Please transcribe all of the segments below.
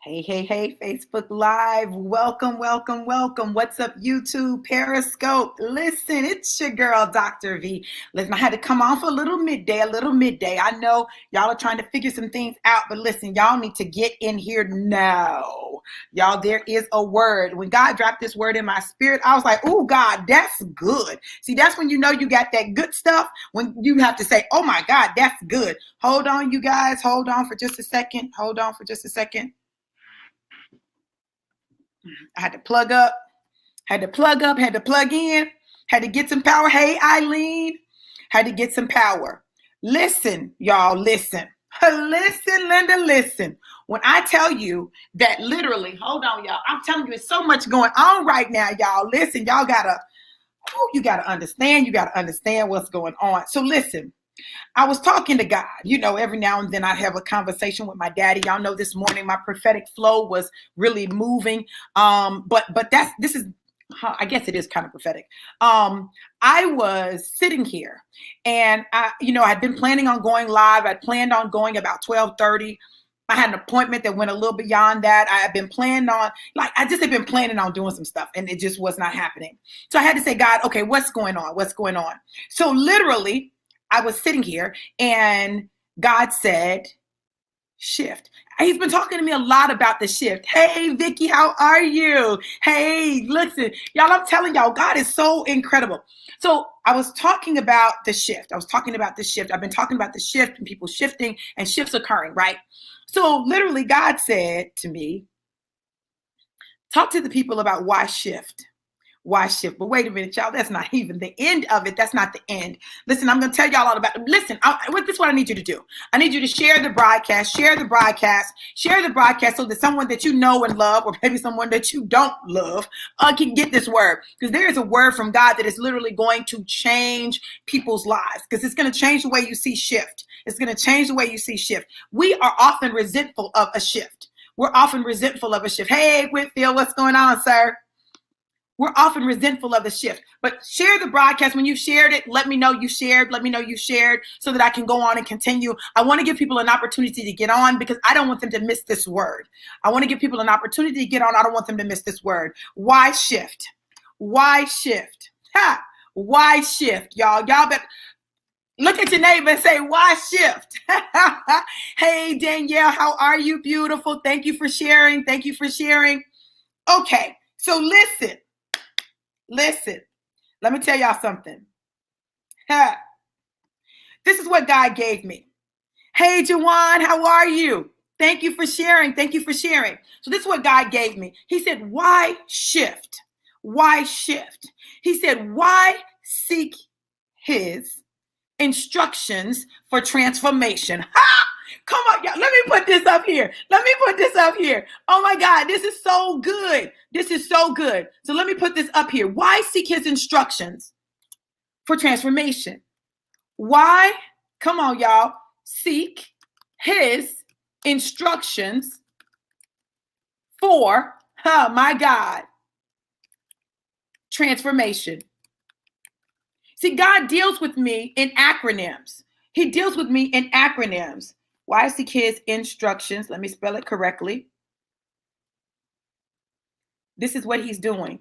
Hey, hey, hey, Facebook Live. Welcome, welcome, welcome. What's up, YouTube, Periscope? Listen, it's your girl, Dr. V. Listen, I had to come on for a little midday. I know y'all are trying to figure some things out, but listen, y'all need to get in here now. Y'all, there is a word. When God dropped this word in my spirit, I was like, oh, God, that's good. See, that's when you know you got that good stuff, when you have to say, oh, my God, that's good. Hold on, you guys. Hold on for just a second. I had to plug up, had to plug in, had to get some power. Hey, Eileen, had to get some power. Listen, y'all, listen. Listen, Linda, listen. When I tell you that literally, hold on, y'all. I'm telling you, it's so much going on right now, y'all. Listen, y'all you gotta understand. You gotta understand what's going on. So listen. I was talking to God. You know, every now and then I have a conversation with my daddy. Y'all know this morning my prophetic flow was really moving. But this is, I guess it is kind of prophetic. I was sitting here and I'd been planning on going live. I'd planned on going about 12:30. I had an appointment that went a little beyond that. I had been planning on, I just had been planning on doing some stuff and it just was not happening. So I had to say, God, okay, what's going on? What's going on? So literally, I was sitting here and God said, shift. He's been talking to me a lot about the shift. Hey, Vicky, how are you? Hey, listen, y'all, I'm telling y'all, God is so incredible. So I was talking about the shift. I've been talking about the shift and people shifting and shifts occurring, right? So literally God said to me, talk to the people about why shift. Why shift? But wait a minute, y'all. That's not even the end of it. That's not the end. Listen, I'm going to tell y'all all about it. Listen, this is what I need you to do. I need you to share the broadcast so that someone that you know and love, or maybe someone that you don't love, can get this word. Because there is a word from God that is literally going to change people's lives. Because it's going to change the way you see shift. It's going to change the way you see shift. We are often resentful of a shift. Hey, Whitfield, what's going on, sir? We're often resentful of the shift, but share the broadcast. When you shared it, let me know you shared so that I can go on and continue. I want to give people an opportunity to get on because I don't want them to miss this word. I want to give people an opportunity to get on. I don't want them to miss this word. Why shift? Why shift? Ha! Why shift? Y'all better look at your neighbor and say, why shift? Hey, Danielle, how are you? Beautiful. Thank you for sharing. Okay, so listen, let me tell y'all something. This is what God gave me. Hey, Jawan, how are you? Thank you for sharing. So this is what God gave me. He said, why shift? He said, why seek his instructions for transformation? Ha! Come on, y'all. Let me put this up here. Oh my God, this is so good. So let me put this up here. Why seek his instructions for transformation? Why? Come on, y'all. Seek his instructions for, my God, transformation. See, God deals with me in acronyms. Why seek his instructions? Let me spell it correctly. This is what he's doing.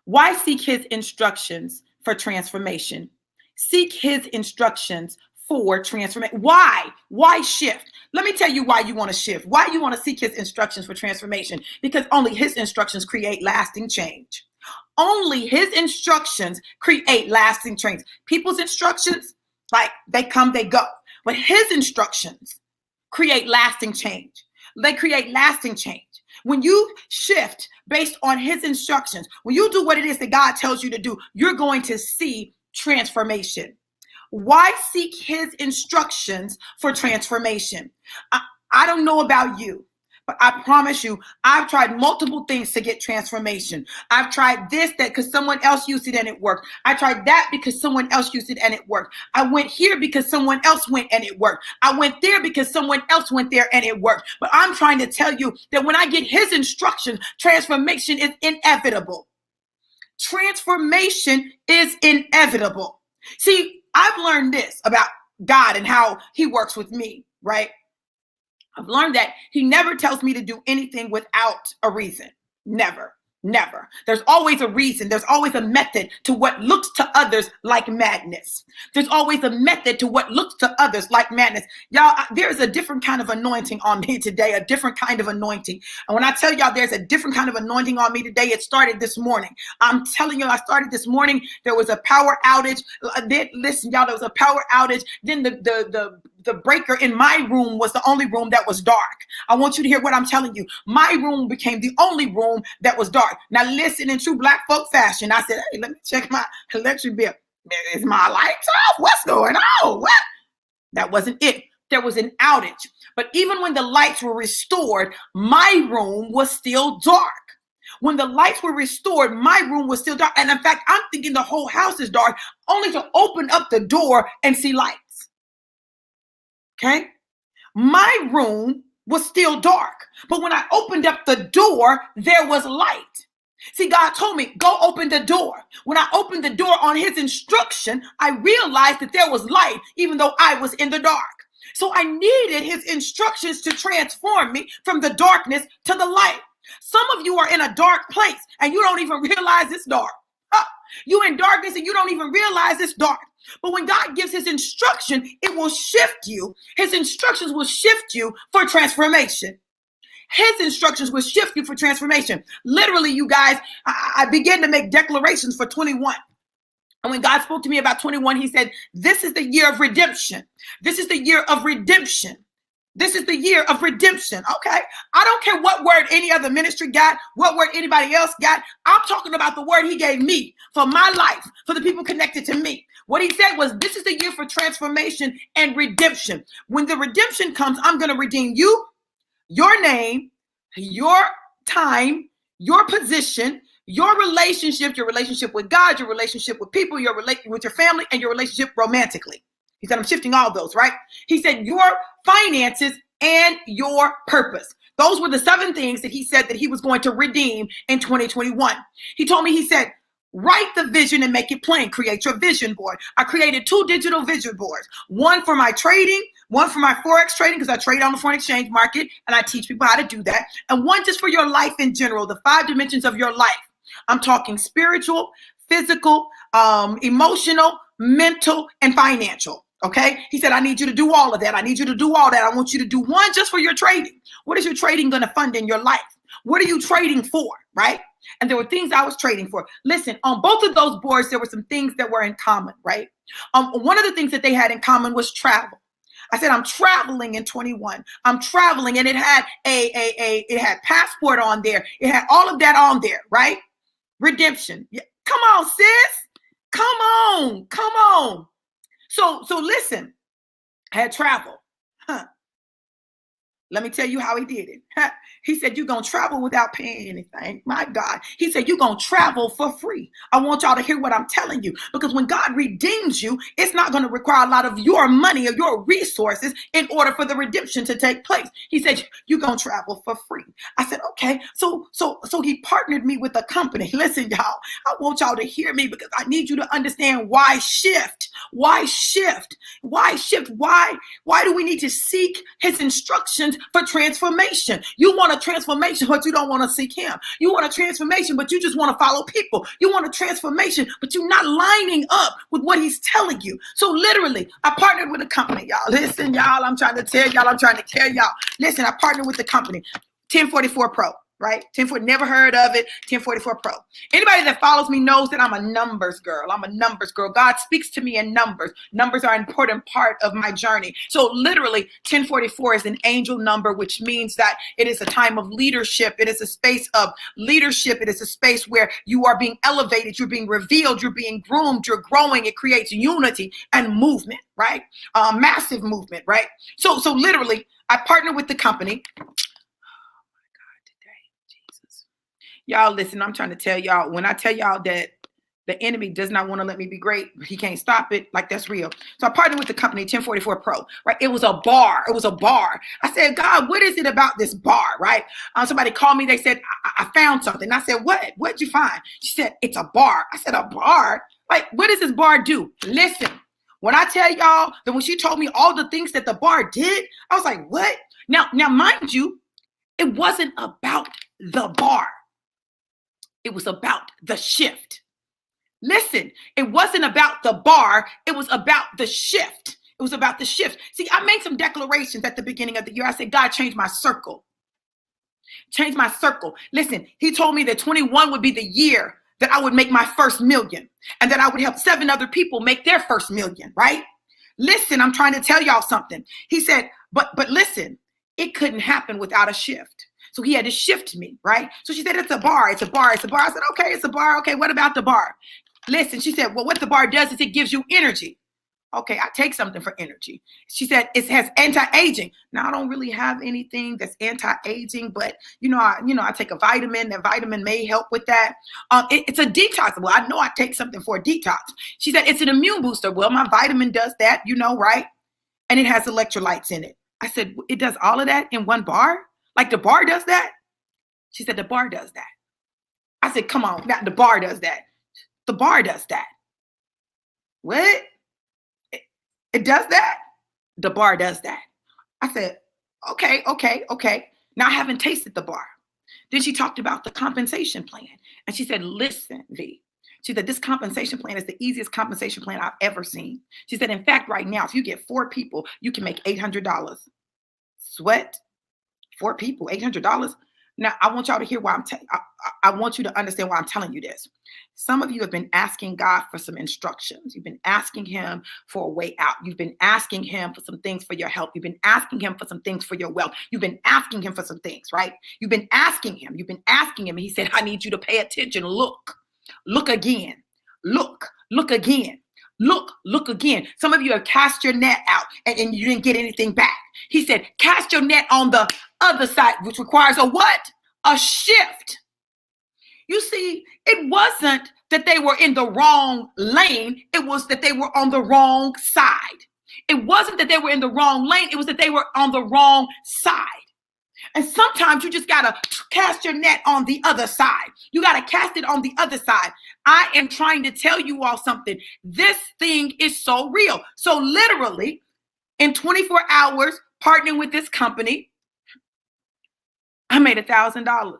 Why seek his instructions for transformation? Seek his instructions for transformation. Why shift? Let me tell you why you want to shift. Why you want to seek his instructions for transformation? Because only his instructions create lasting change. Only his instructions create lasting change. People's instructions, like they come, they go. But his instructions create lasting change. When you shift based on his instructions, when you do what it is that God tells you to do, you're going to see transformation. Why seek his instructions for transformation? I don't know about you, but I promise you, I've tried multiple things to get transformation. I've tried this, that, because someone else used it and it worked. I tried that because someone else used it and it worked. I went here because someone else went and it worked. I went there because someone else went there and it worked. But I'm trying to tell you that when I get his instructions, transformation is inevitable. See, I've learned this about God and how he works with me, right? I've learned that he never tells me to do anything without a reason. Never. Never. There's always a reason. There's always a method to what looks to others like madness. There's always a method to what looks to others like madness. Y'all, there's a different kind of anointing on me today, a different kind of anointing. And when I tell y'all there's a different kind of anointing on me today, it started this morning. I'm telling you, I started this morning. There was a power outage. Listen, y'all, there was a power outage. Then the breaker in my room was the only room that was dark. I want you to hear what I'm telling you. My room became the only room that was dark. Now listen, in true black folk fashion, I said, hey, let me check my electric bill. Is my lights off? What's going on? What? That wasn't it. There was an outage. But even when the lights were restored, my room was still dark. When the lights were restored, my room was still dark. And in fact, I'm thinking the whole house is dark, only to open up the door and see lights. Okay? My room was still dark. But when I opened up the door, there was light. See, God told me, go open the door. When I opened the door on his instruction, I realized that there was light, even though I was in the dark. So I needed his instructions to transform me from the darkness to the light. Some of you are in a dark place and you don't even realize it's dark. You're in darkness and you don't even realize it's dark. But when God gives his instruction, it will shift you. His instructions will shift you for transformation. His instructions will shift you for transformation. Literally, you guys, I began to make declarations for 21. And when God spoke to me about 21, he said, this is the year of redemption. This is the year of redemption. This is the year of redemption. Okay. I don't care what word any other ministry got, what word anybody else got. I'm talking about the word he gave me for my life, for the people connected to me. What he said was, this is the year for transformation and redemption. When the redemption comes, I'm going to redeem you, your name, your time, your position, your relationship with God, your relationship with people, your relationship with your family, and your relationship romantically. He said, I'm shifting all those, right? He said, your finances and your purpose. Those were the 7 things that he said that he was going to redeem in 2021. He told me, he said, write the vision and make it plain. Create your vision board. I created 2 digital vision boards, one for my trading, one for my Forex trading, because I trade on the foreign exchange market and I teach people how to do that. And one just for your life in general, the 5 dimensions of your life. I'm talking spiritual, physical, emotional, mental, and financial. Okay. He said, I need you to do all of that. I need you to do all that. I want you to do one just for your trading. What is your trading going to fund in your life? What are you trading for? Right. And there were things I was trading for. Listen, on both of those boards, there were some things that were in common. Right. One of the things that they had in common was travel. I said, I'm traveling in 21. I'm traveling. And it had it had passport on there. It had all of that on there. Right. Redemption. Come on, sis. Come on. Come on. So listen, I had travel. Let me tell you how he did it. He said, you're going to travel without paying anything. My God. He said, you're going to travel for free. I want y'all to hear what I'm telling you, because when God redeems you, it's not going to require a lot of your money or your resources in order for the redemption to take place. He said, you're going to travel for free. I said, okay. So he partnered me with a company. Listen, y'all, I want y'all to hear me, because I need you to understand why shift. Why shift? Why shift? Why do we need to seek his instructions for transformation? You want a transformation, but you don't want to seek him. You want a transformation, but you just want to follow people. You want a transformation, but you're not lining up with what he's telling you. So literally, I partnered with a company, y'all. Listen, y'all, I'm trying to tell y'all. Listen, I partnered with the company, 1044 Pro. Right? 1040, never heard of it. 1044 Pro. Anybody that follows me knows that I'm a numbers girl. I'm a numbers girl. God speaks to me in numbers. Numbers are an important part of my journey. So literally 1044 is an angel number, which means that it is a time of leadership. It is a space of leadership. It is a space where you are being elevated. You're being revealed. You're being groomed. You're growing. It creates unity and movement, right? Massive movement, right? So literally I partnered with the company. Y'all listen, I'm trying to tell y'all, when I tell y'all that the enemy does not want to let me be great, he can't stop it, like that's real. So I partnered with the company 1044 Pro, right? It was a bar. I said, God, what is it about this bar, right? Somebody called me. They said, I found something. I said, what'd you find? She said, it's a bar. I said, a bar? Like, what does this bar do? Listen, When I tell y'all that when she told me all the things that the bar did, I was like, what? Now, mind you, it wasn't about the bar. It was about the shift. Listen, it wasn't about the bar. It was about the shift. It was about the shift. See, I made some declarations at the beginning of the year. I said, God, change my circle. Change my circle. Listen, he told me that 21 would be the year that I would make my first million and that I would help 7 other people make their first million, right? Listen, I'm trying to tell y'all something. He said, but listen, it couldn't happen without a shift. So he had to shift me, right? So she said, it's a bar, it's a bar, it's a bar. I said, okay, it's a bar. Okay, what about the bar? Listen, she said, well, what the bar does is it gives you energy. Okay, I take something for energy. She said it has anti-aging. Now I don't really have anything that's anti-aging, but I take a vitamin. That vitamin may help with that. It's a detox. Well, I know I take something for a detox. She said it's an immune booster. Well, my vitamin does that, right? And it has electrolytes in it. I said, it does all of that in one bar? Like the bar does that? She said the bar does that. I said, come on, the bar does that. The bar does that. What? It does that? The bar does that. I said, okay. Now I haven't tasted the bar. Then she talked about the compensation plan. And she said, listen, V. She said, this compensation plan is the easiest compensation plan I've ever seen. She said, in fact, right now, if you get 4 people, you can make $800. Sweat? 4 people, $800? Now, I want y'all to hear why I want you to understand why I'm telling you this. Some of you have been asking God for some instructions. You've been asking him for a way out. You've been asking him for some things for your health. You've been asking him for some things for your wealth. You've been asking him for some things, right? You've been asking him. And he said, I need you to pay attention. Look again. Look again. Look again. Some of you have cast your net out and you didn't get anything back. He said, cast your net on the other side, which requires a what? A shift. You see, it wasn't that they were in the wrong lane. It was that they were on the wrong side. It wasn't that they were in the wrong lane. It was that they were on the wrong side. And sometimes you just got to cast your net on the other side. You got to cast it on the other side. I am trying to tell you all something. This thing is so real. So literally in 24 hours, partnering with this company, I made $1,000.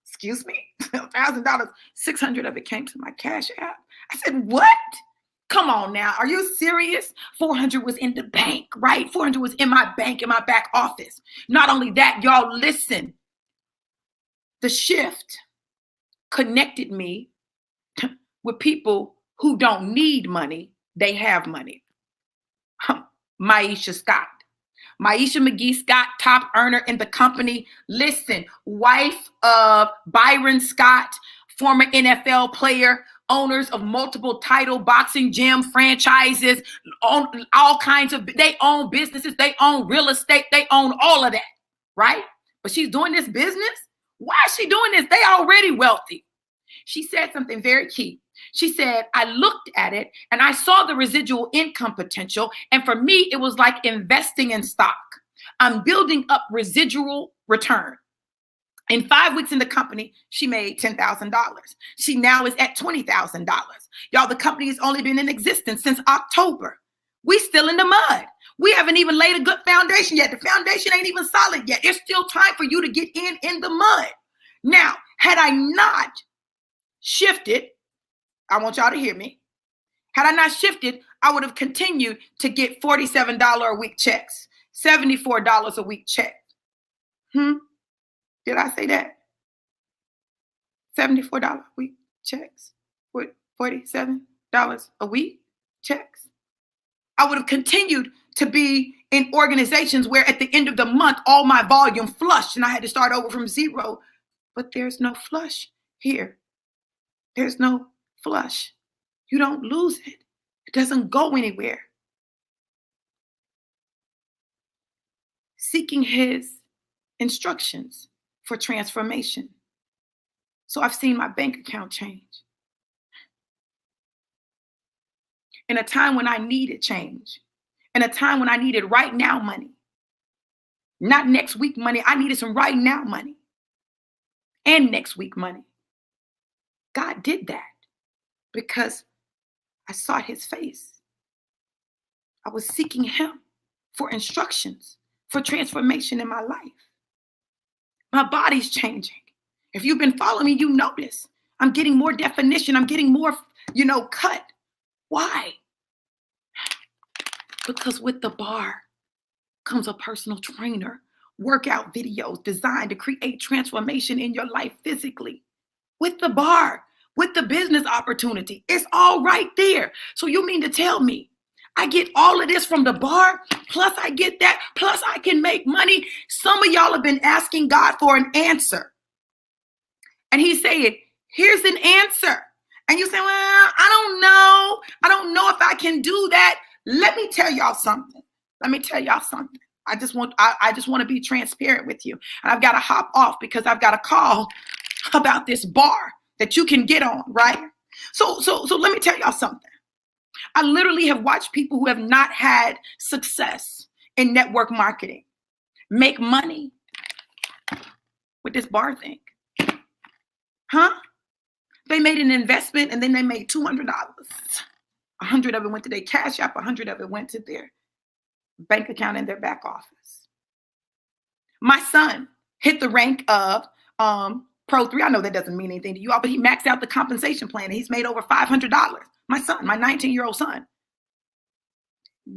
Excuse me, $1,000. 600 of it came to my Cash App. I said, what? Come on now. Are you serious? 400 was in the bank, right? 400 was in my bank, in my back office. Not only that, y'all, listen. The shift connected me with people who don't need money. They have money. Maisha Scott. Maisha McGee Scott, top earner in the company. Listen, wife of Byron Scott, former NFL player, owners of multiple title boxing gym franchises, own all kinds of, they own businesses, they own real estate, they own all of that, right? But she's doing this business. Why is she doing this? They already wealthy. She said something very key. She said, I looked at it and I saw the residual income potential. And for me, it was like investing in stock. I'm building up residual return. In 5 weeks in the company, she made $10,000. She now is at $20,000. Y'all, the company has only been in existence since October. We still in the mud. We haven't even laid a good foundation yet. The foundation ain't even solid yet. There's still time for you to get in the mud. Now, had I not shifted, I want y'all to hear me. Had I not shifted, I would have continued to get $47 a week checks, $74 a week check. Did I say that? $74 a week checks, $47 a week checks. I would have continued to be in organizations where at the end of the month, all my volume flushed and I had to start over from zero. But there's no flush here. There's no flush. You don't lose it. It doesn't go anywhere. Seeking his instructions for transformation. So I've seen my bank account change. In a time when I needed change. In a time when I needed right now money. Not next week money. I needed some right now money. And next week money. God did that because I sought his face. I was seeking him for instructions, for transformation in my life. My body's changing. If you've been following me, you notice I'm getting more definition. I'm getting more, cut. Why? Because with the bar comes a personal trainer, workout videos designed to create transformation in your life physically. With the bar, with the business opportunity, it's all right there. So you mean to tell me I get all of this from the bar, plus I get that, plus I can make money? Some of y'all have been asking God for an answer. And he said, here's an answer. And you say, well, I don't know. I don't know if I can do that. Let me tell y'all something. I just want to be transparent with you. And I've got to hop off because I've got a call about this bar that you can get on, right? So let me tell y'all something. I literally have watched people who have not had success in network marketing make money with this bar thing. Huh? They made an investment and then they made $200. 100 of it went to their Cash App, 100 of it went to their bank account in their back office. My son hit the rank of Pro 3. I know that doesn't mean anything to you all, but he maxed out the compensation plan and he's made over $500. My son, my 19-year-old son.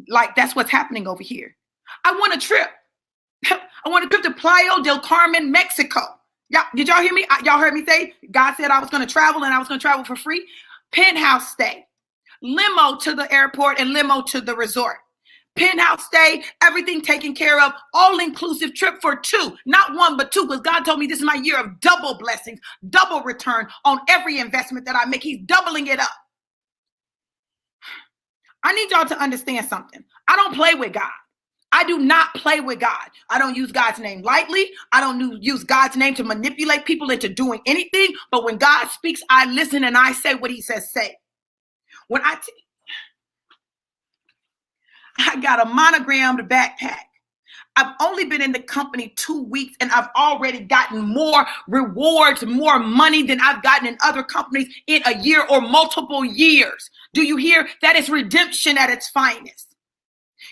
Like, that's what's happening over here. I want a trip. I want a trip to Playa del Carmen, Mexico. Did y'all hear me? Y'all heard me say God said I was going to travel and I was going to travel for free? Penthouse stay, limo to the airport and limo to the resort. Penthouse stay, everything taken care of, all-inclusive trip for 2, not 1, but 2, because God told me this is my year of double blessings, double return on every investment that I make. He's doubling it up. I need y'all to understand something. I don't play with God. I do not play with God. I don't use God's name lightly. I don't use God's name to manipulate people into doing anything. But when God speaks, I listen and I say what he says say. When I got a monogrammed backpack. I've only been in the company 2 weeks and I've already gotten more rewards, more money than I've gotten in other companies in a year or multiple years. Do you hear? That is redemption at its finest.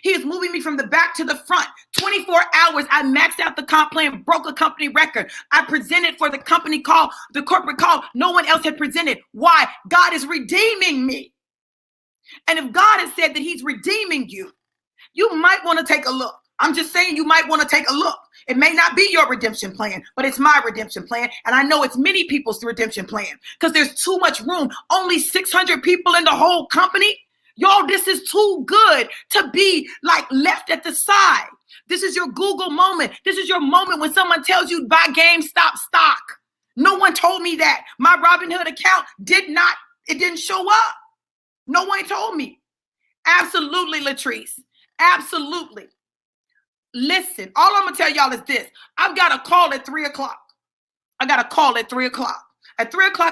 He is moving me from the back to the front. 24 hours, I maxed out the comp plan, broke a company record. I presented for the company call, the corporate call. No one else had presented. Why? God is redeeming me. And if God has said that he's redeeming you, you might want to take a look. I'm just saying you might want to take a look. It may not be your redemption plan, but it's my redemption plan. And I know it's many people's redemption plan because there's too much room. Only 600 people in the whole company. Y'all, this is too good to be like left at the side. This is your Google moment. This is your moment when someone tells you buy GameStop stock. No one told me that. My Robinhood account didn't show up. No one told me. Absolutely, Latrice. Absolutely. Listen, all I'm going to tell y'all is this. I've got a call at 3 o'clock. At 3 o'clock,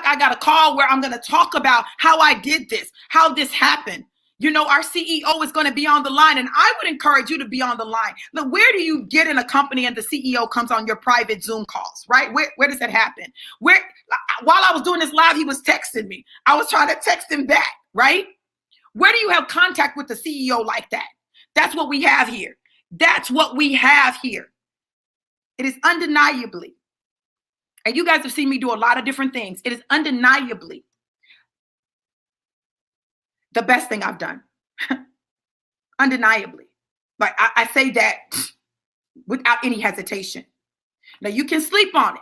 I got a call where I'm going to talk about how I did this, how this happened. Our CEO is going to be on the line, and I would encourage you to be on the line. Now, where do you get in a company and the CEO comes on your private Zoom calls, right? Where does that happen? While I was doing this live, he was texting me. I was trying to text him back, right? Where do you have contact with the CEO like that? That's what we have here. It is undeniably, and you guys have seen me do a lot of different things. It is undeniably the best thing I've done. Undeniably. Like I say that without any hesitation. Now you can sleep on it.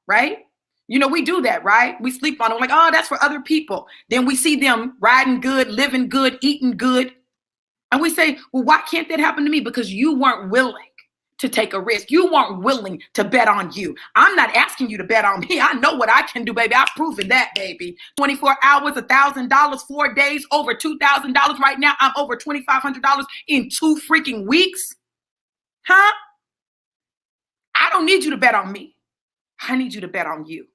Right? We do that, right? We sleep on it. We're like, oh, that's for other people. Then we see them riding good, living good, eating good. And we say, well, why can't that happen to me? Because you weren't willing to take a risk. You weren't willing to bet on you. I'm not asking you to bet on me. I know what I can do, baby. I've proven that, baby. 24 hours, $1,000, 4 days, over $2,000 right now. I'm over $2,500 in 2 freaking weeks. Huh? I don't need you to bet on me. I need you to bet on you.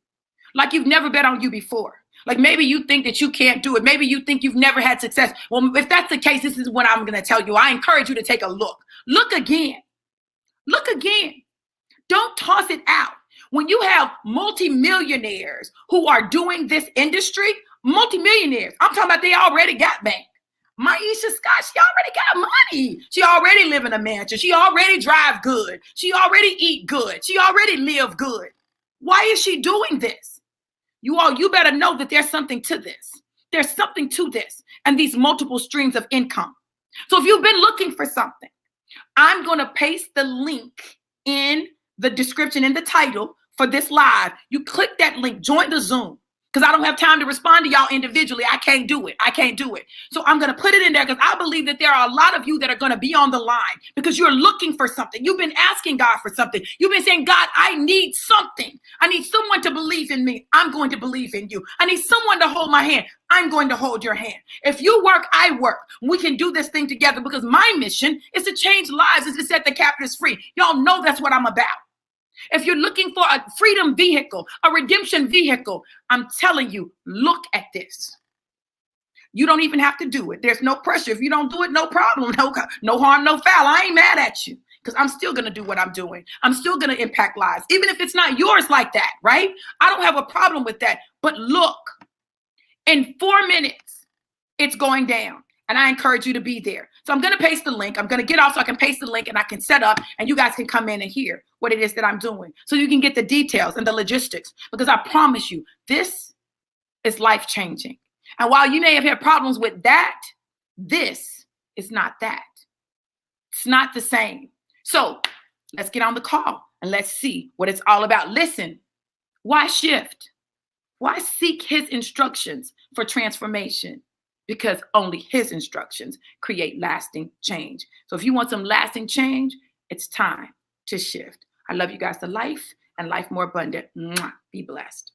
Like you've never bet on you before. Like maybe you think that you can't do it. Maybe you think you've never had success. Well, if that's the case, this is what I'm going to tell you. I encourage you to take a look. Look again. Look again. Don't toss it out. When you have multimillionaires who are doing this industry, multimillionaires, I'm talking about they already got bank. Maisha Scott, she already got money. She already live in a mansion. She already drive good. She already eat good. She already live good. Why is she doing this? You better know that there's something to this. There's something to this and these multiple streams of income. So if you've been looking for something, I'm going to paste the link in the description, in the title for this live. You click that link, join the Zoom. Because I don't have time to respond to y'all individually. I can't do it. So I'm going to put it in there because I believe that there are a lot of you that are going to be on the line because you're looking for something. You've been asking God for something. You've been saying, God, I need something. I need someone to believe in me. I'm going to believe in you. I need someone to hold my hand. I'm going to hold your hand. If you work, I work. We can do this thing together because my mission is to change lives, is to set the captives free. Y'all know that's what I'm about. If you're looking for a freedom vehicle, a redemption vehicle, I'm telling you, look at this. You don't even have to do it. There's no pressure. If you don't do it, no problem. No harm, no foul. I ain't mad at you because I'm still going to do what I'm doing. I'm still going to impact lives, even if it's not yours like that, right? I don't have a problem with that. But look, in 4 minutes, it's going down. And I encourage you to be there. So I'm going to paste the link. I'm going to get off so I can paste the link and I can set up and you guys can come in and hear what it is that I'm doing. So you can get the details and the logistics because I promise you, this is life-changing. And while you may have had problems with that, this is not that. It's not the same. So let's get on the call and let's see what it's all about. Listen, why shift? Why seek his instructions for transformation? Because only his instructions create lasting change. So if you want some lasting change, it's time to shift. I love you guys to life and life more abundant. Mwah. Be blessed.